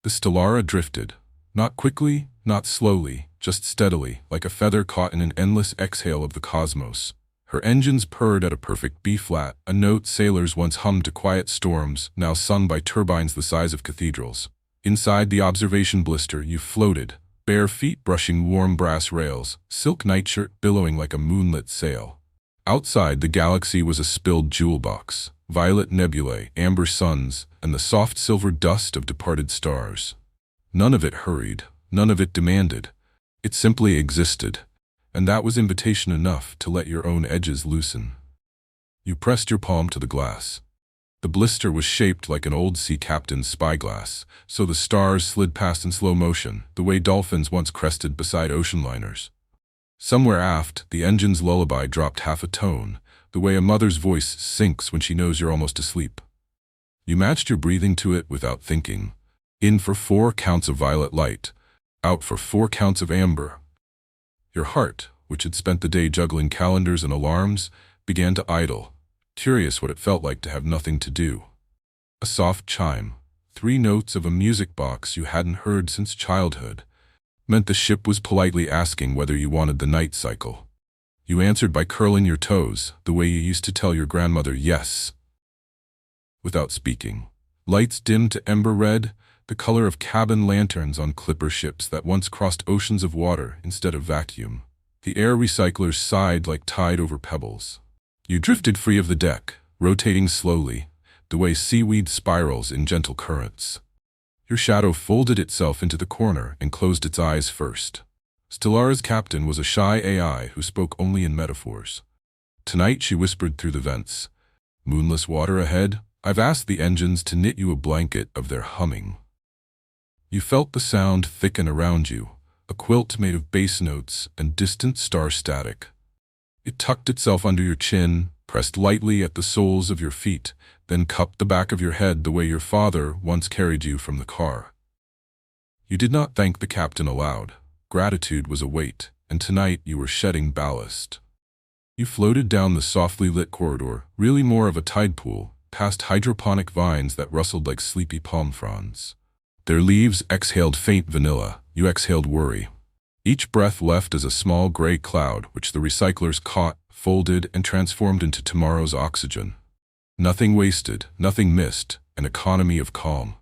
The Stelara drifted. Not quickly, not slowly, just steadily, like a feather caught in an endless exhale of the cosmos. Her engines purred at a perfect B-flat, a note sailors once hummed to quiet storms, now sung by turbines the size of cathedrals. Inside the observation blister, you floated, bare feet brushing warm brass rails, silk nightshirt billowing like a moonlit sail. Outside, the galaxy was a spilled jewel box, violet nebulae, amber suns, and the soft silver dust of departed stars. None of it hurried, none of it demanded. It simply existed, and that was invitation enough to let your own edges loosen. You pressed your palm to the glass. The blister was shaped like an old sea captain's spyglass, so the stars slid past in slow motion, the way dolphins once crested beside ocean liners. Somewhere aft, the engine's lullaby dropped half a tone, the way a mother's voice sinks when she knows you're almost asleep. You matched your breathing to it without thinking. In for 4 counts of violet light, out for 4 counts of amber. Your heart, which had spent the day juggling calendars and alarms, began to idle, curious what it felt like to have nothing to do. A soft chime, 3 notes of a music box you hadn't heard since childhood, meant the ship was politely asking whether you wanted the night cycle. You answered by curling your toes, the way you used to tell your grandmother yes. Without speaking, lights dimmed to ember red, the color of cabin lanterns on clipper ships that once crossed oceans of water instead of vacuum. The air recyclers sighed like tide over pebbles. You drifted free of the deck, rotating slowly, the way seaweed spirals in gentle currents. Your shadow folded itself into the corner and closed its eyes first. Stellara's captain was a shy AI who spoke only in metaphors. Tonight, she whispered through the vents, "Moonless water ahead? I've asked the engines to knit you a blanket of their humming." You felt the sound thicken around you, a quilt made of bass notes and distant star static. It tucked itself under your chin, pressed lightly at the soles of your feet, then cupped the back of your head the way your father once carried you from the car. You did not thank the captain aloud. Gratitude was a weight, and tonight you were shedding ballast. You floated down the softly lit corridor, really more of a tide pool, past hydroponic vines that rustled like sleepy palm fronds. Their leaves exhaled faint vanilla, you exhaled worry. Each breath left as a small gray cloud which the recyclers caught, folded, and transformed into tomorrow's oxygen. Nothing wasted, nothing missed, an economy of calm.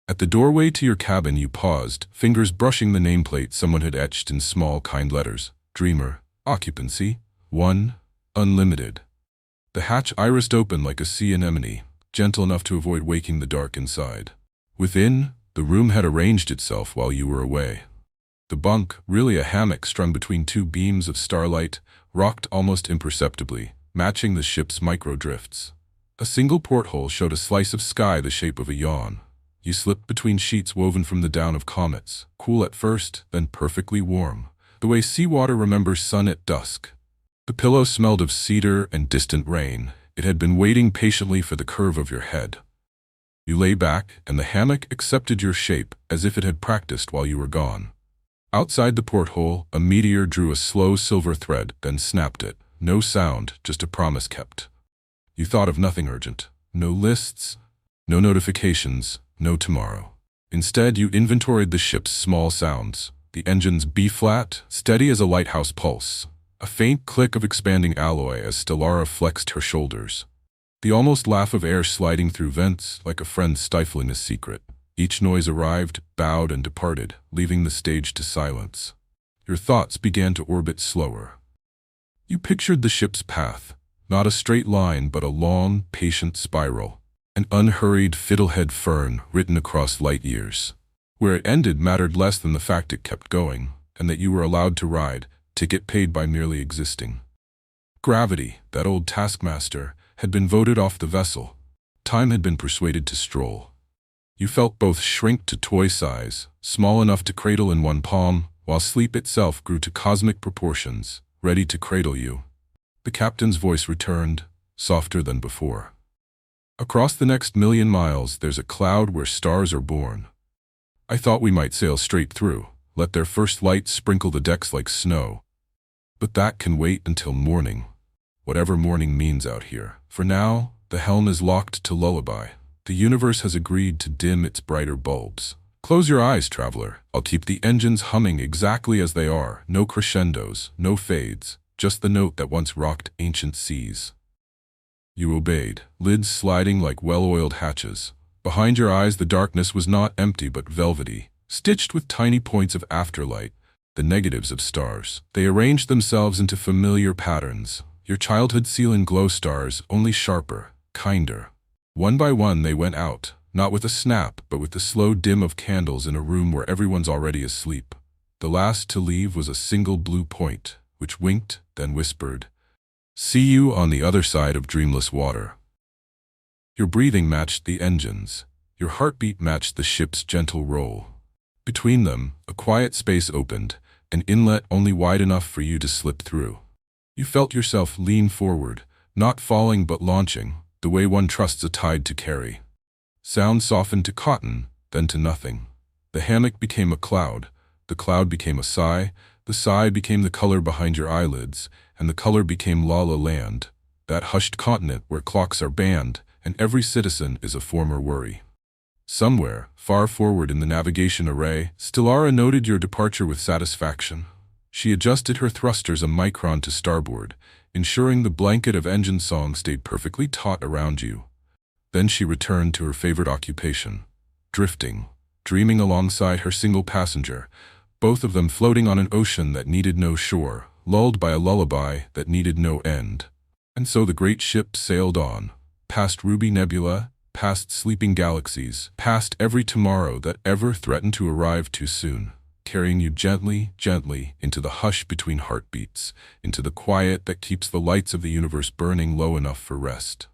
At the doorway to your cabin you paused, fingers brushing the nameplate someone had etched in small, kind letters. Dreamer, occupancy, 1, unlimited. The hatch irised open like a sea anemone, gentle enough to avoid waking the dark inside. Within, the room had arranged itself while you were away. The bunk, really a hammock strung between 2 beams of starlight, rocked almost imperceptibly, matching the ship's micro-drifts. A single porthole showed a slice of sky the shape of a yawn. You slipped between sheets woven from the down of comets, cool at first, then perfectly warm, the way seawater remembers sun at dusk. The pillow smelled of cedar and distant rain. It had been waiting patiently for the curve of your head. You lay back, and the hammock accepted your shape as if it had practiced while you were gone. Outside the porthole, a meteor drew a slow silver thread, then snapped it. No sound, just a promise kept. You thought of nothing urgent. No lists, no notifications, no tomorrow. Instead, you inventoried the ship's small sounds. The engine's B-flat, steady as a lighthouse pulse. A faint click of expanding alloy as Stelara flexed her shoulders. The almost laugh of air sliding through vents like a friend stifling a secret. Each noise arrived, bowed, and departed, leaving the stage to silence. Your thoughts began to orbit slower. You pictured the ship's path, not a straight line but a long, patient spiral. An unhurried fiddlehead fern written across light years. Where it ended mattered less than the fact it kept going, and that you were allowed to ride, to get paid by merely existing. Gravity, that old taskmaster, had been voted off the vessel. Time had been persuaded to stroll. You felt both shrink to toy size, small enough to cradle in one palm, while sleep itself grew to cosmic proportions, ready to cradle you. The captain's voice returned, softer than before. Across the next 1,000,000 miles, there's a cloud where stars are born. I thought we might sail straight through, let their first light sprinkle the decks like snow. But that can wait until morning. Whatever morning means out here. For now, the helm is locked to lullaby. The universe has agreed to dim its brighter bulbs. Close your eyes, traveler. I'll keep the engines humming exactly as they are. No crescendos, no fades, just the note that once rocked ancient seas. You obeyed, lids sliding like well-oiled hatches. Behind your eyes the darkness was not empty but velvety, stitched with tiny points of afterlight, the negatives of stars. They arranged themselves into familiar patterns. Your childhood ceiling glow stars, only sharper, kinder. One by one they went out, not with a snap, but with the slow dim of candles in a room where everyone's already asleep. The last to leave was a single blue point, which winked, then whispered, "See you on the other side of dreamless water." Your breathing matched the engines. Your heartbeat matched the ship's gentle roll. Between them, a quiet space opened, an inlet only wide enough for you to slip through. You felt yourself lean forward, not falling but launching, the way one trusts a tide to carry. Sound softened to cotton, then to nothing. The hammock became a cloud, the cloud became a sigh, the sigh became the color behind your eyelids, and the color became La La Land, that hushed continent where clocks are banned, and every citizen is a former worry. Somewhere, far forward in the navigation array, Stelara noted your departure with satisfaction. She adjusted her thrusters a micron to starboard, ensuring the blanket of engine song stayed perfectly taut around you. Then she returned to her favorite occupation, drifting, dreaming alongside her single passenger, both of them floating on an ocean that needed no shore, lulled by a lullaby that needed no end. And so the great ship sailed on, past Ruby Nebula, past sleeping galaxies, past every tomorrow that ever threatened to arrive too soon, carrying you gently, gently into the hush between heartbeats, into the quiet that keeps the lights of the universe burning low enough for rest.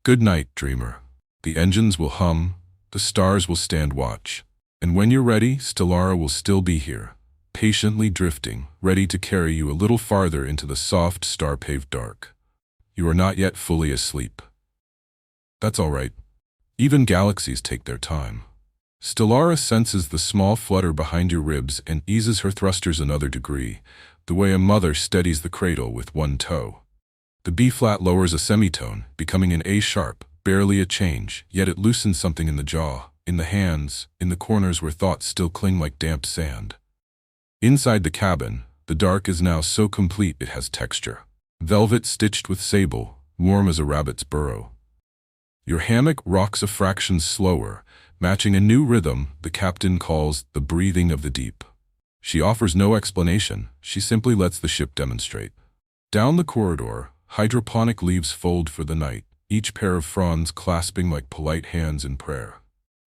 Good night, dreamer. The engines will hum, the stars will stand watch, and when you're ready, Stelara will still be here, patiently drifting, ready to carry you a little farther into the soft, star-paved dark. You are not yet fully asleep. That's all right. Even galaxies take their time. Stelara senses the small flutter behind your ribs and eases her thrusters another degree, the way a mother steadies the cradle with one toe. The B-flat lowers a semitone, becoming an A-sharp, barely a change, yet it loosens something in the jaw, in the hands, in the corners where thoughts still cling like damp sand. Inside the cabin, the dark is now so complete it has texture. Velvet stitched with sable, warm as a rabbit's burrow. Your hammock rocks a fraction slower, matching a new rhythm the captain calls the breathing of the deep. She offers no explanation, she simply lets the ship demonstrate. Down the corridor, hydroponic leaves fold for the night, each pair of fronds clasping like polite hands in prayer.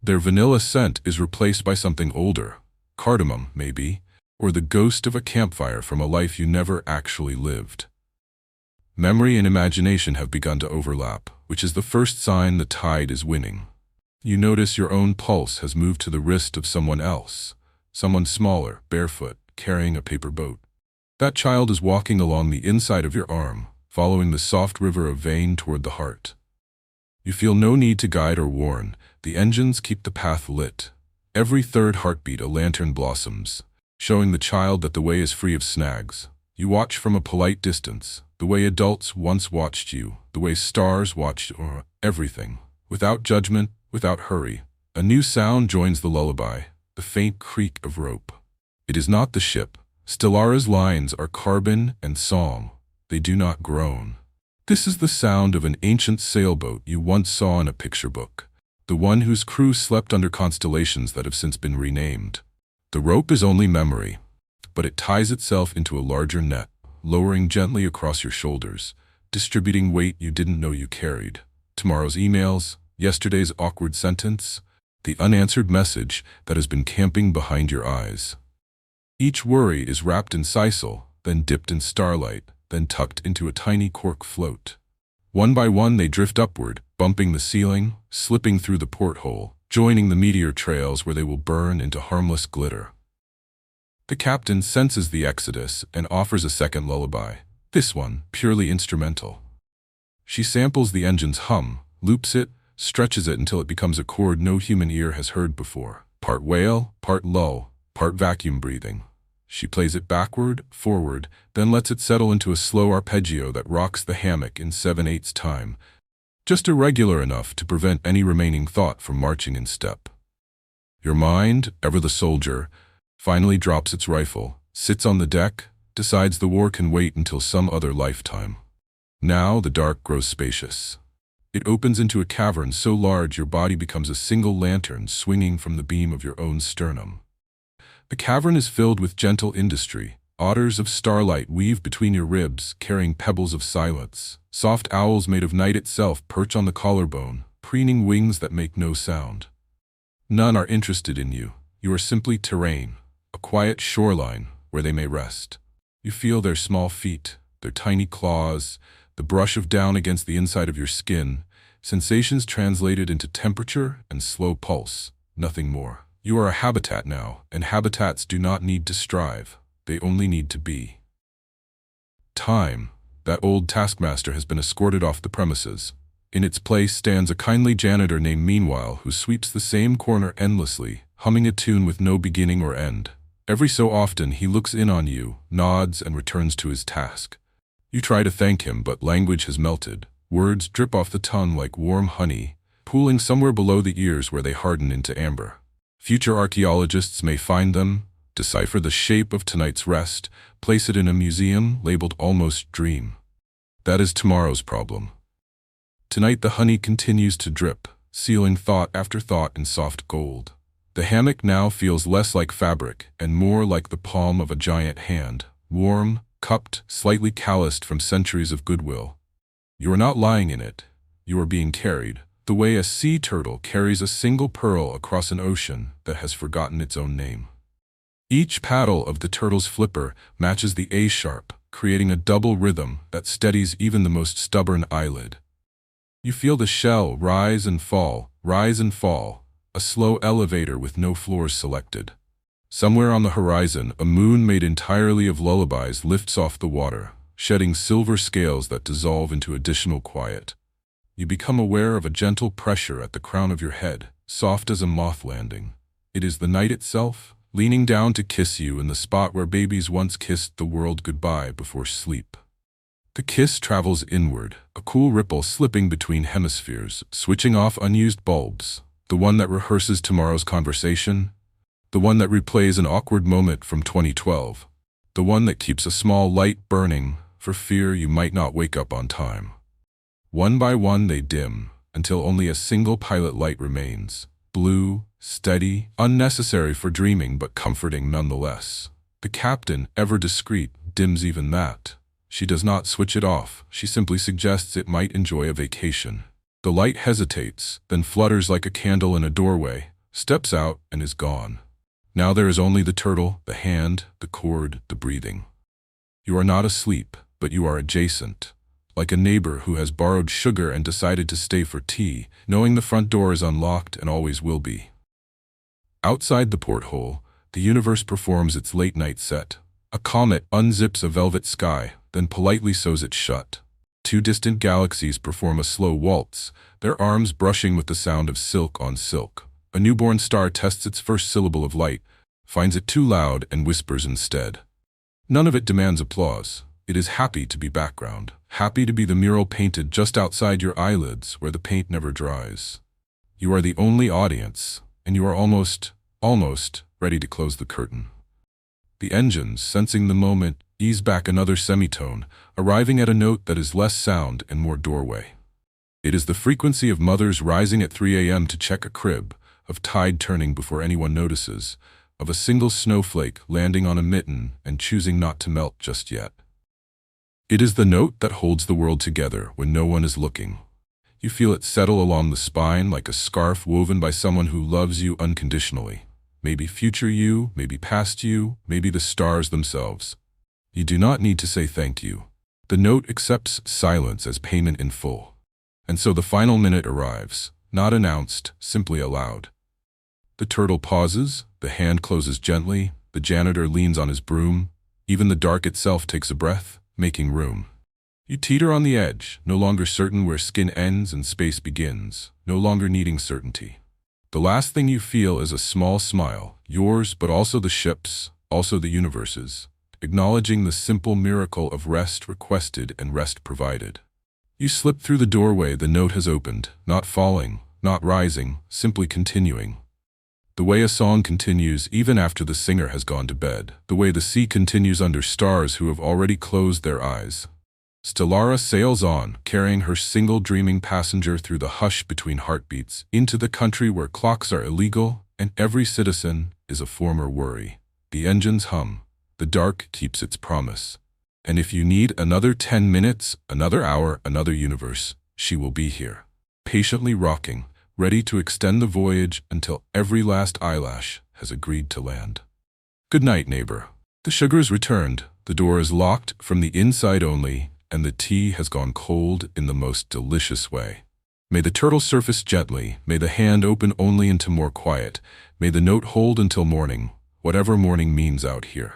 Their vanilla scent is replaced by something older, cardamom, maybe, or the ghost of a campfire from a life you never actually lived. Memory and imagination have begun to overlap, which is the first sign the tide is winning. You notice your own pulse has moved to the wrist of someone else, someone smaller, barefoot, carrying a paper boat. That child is walking along the inside of your arm, following the soft river of vein toward the heart. You feel no need to guide or warn, the engines keep the path lit. Every third heartbeat a lantern blossoms, showing the child that the way is free of snags. You watch from a polite distance, the way adults once watched you, the way stars watched everything. Without judgment, without hurry, a new sound joins the lullaby, the faint creak of rope. It is not the ship. Stelara's lines are carbon and song. They do not groan. This is the sound of an ancient sailboat you once saw in a picture book, the one whose crew slept under constellations that have since been renamed. The rope is only memory, but it ties itself into a larger net, lowering gently across your shoulders, distributing weight you didn't know you carried. Tomorrow's emails, yesterday's awkward sentence, the unanswered message that has been camping behind your eyes. Each worry is wrapped in sisal, then dipped in starlight, then tucked into a tiny cork float. One by one they drift upward, bumping the ceiling, slipping through the porthole, joining the meteor trails where they will burn into harmless glitter. The captain senses the exodus and offers a second lullaby, this one purely instrumental. She samples the engine's hum, loops it, stretches it until it becomes a chord no human ear has heard before. Part wail, part lull, part vacuum breathing. She plays it backward, forward, then lets it settle into a slow arpeggio that rocks the hammock in 7/8 time, just irregular enough to prevent any remaining thought from marching in step. Your mind, ever the soldier, finally drops its rifle, sits on the deck, decides the war can wait until some other lifetime. Now the dark grows spacious. It opens into a cavern so large your body becomes a single lantern swinging from the beam of your own sternum. The cavern is filled with gentle industry. Otters of starlight weave between your ribs, carrying pebbles of silence. Soft owls made of night itself perch on the collarbone, preening wings that make no sound. None are interested in you. You are simply terrain, a quiet shoreline where they may rest. You feel their small feet, their tiny claws, the brush of down against the inside of your skin, sensations translated into temperature and slow pulse, nothing more. You are a habitat now, and habitats do not need to strive. They only need to be. Time, that old taskmaster, has been escorted off the premises. In its place stands a kindly janitor named Meanwhile, who sweeps the same corner endlessly, humming a tune with no beginning or end. Every so often he looks in on you, nods, and returns to his task. You try to thank him, but language has melted. Words drip off the tongue like warm honey, pooling somewhere below the ears where they harden into amber. Future archaeologists may find them, decipher the shape of tonight's rest, place it in a museum labeled Almost Dream. That is tomorrow's problem. Tonight the honey continues to drip, sealing thought after thought in soft gold. The hammock now feels less like fabric and more like the palm of a giant hand, warm, cupped, slightly calloused from centuries of goodwill. You are not lying in it. You are being carried, the way a sea turtle carries a single pearl across an ocean that has forgotten its own name. Each paddle of the turtle's flipper matches the A-sharp, creating a double rhythm that steadies even the most stubborn eyelid. You feel the shell rise and fall, a slow elevator with no floors selected. Somewhere on the horizon, a moon made entirely of lullabies lifts off the water, shedding silver scales that dissolve into additional quiet. You become aware of a gentle pressure at the crown of your head, soft as a moth landing. It is the night itself, leaning down to kiss you in the spot where babies once kissed the world goodbye before sleep. The kiss travels inward, a cool ripple slipping between hemispheres, switching off unused bulbs, the one that rehearses tomorrow's conversation, the one that replays an awkward moment from 2012, the one that keeps a small light burning for fear you might not wake up on time. One by one they dim, until only a single pilot light remains, blue, steady, unnecessary for dreaming but comforting nonetheless. The captain, ever discreet, dims even that. She does not switch it off, she simply suggests it might enjoy a vacation. The light hesitates, then flutters like a candle in a doorway, steps out, and is gone. Now there is only the turtle, the hand, the cord, the breathing. You are not asleep, but you are adjacent. Like a neighbor who has borrowed sugar and decided to stay for tea, knowing the front door is unlocked and always will be. Outside the porthole, the universe performs its late-night set. A comet unzips a velvet sky, then politely sews it shut. Two distant galaxies perform a slow waltz, their arms brushing with the sound of silk on silk. A newborn star tests its first syllable of light, finds it too loud, and whispers instead. None of it demands applause. It is happy to be background, happy to be the mural painted just outside your eyelids where the paint never dries. You are the only audience, and you are almost ready to close the curtain. The engines, sensing the moment, ease back another semitone, arriving at a note that is less sound and more doorway. It is the frequency of mothers rising at 3 a.m. to check a crib, of tide turning before anyone notices, of a single snowflake landing on a mitten and choosing not to melt just yet. It is the note that holds the world together when no one is looking. You feel it settle along the spine like a scarf woven by someone who loves you unconditionally. Maybe future you, maybe past you, maybe the stars themselves. You do not need to say thank you. The note accepts silence as payment in full. And so the final minute arrives, not announced, simply allowed. The turtle pauses, the hand closes gently, the janitor leans on his broom, even the dark itself takes a breath, making room. You teeter on the edge, no longer certain where skin ends and space begins, no longer needing certainty. The last thing you feel is a small smile, yours but also the ship's, also the universe's, acknowledging the simple miracle of rest requested and rest provided. You slip through the doorway, the note has opened, not falling, not rising, simply continuing. The way a song continues even after the singer has gone to bed. The way the sea continues under stars who have already closed their eyes. Stelara sails on, carrying her single dreaming passenger through the hush between heartbeats, into the country where clocks are illegal and every citizen is a former worry. The engines hum. The dark keeps its promise. And if you need another 10 minutes, another hour, another universe, she will be here. Patiently rocking, ready to extend the voyage until every last eyelash has agreed to land. Good night, neighbor. The sugar's returned, the door is locked from the inside only, and the tea has gone cold in the most delicious way. May the turtle surface gently, may the hand open only into more quiet, may the note hold until morning, whatever morning means out here.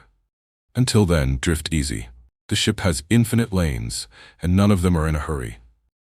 Until then, drift easy. The ship has infinite lanes, and none of them are in a hurry.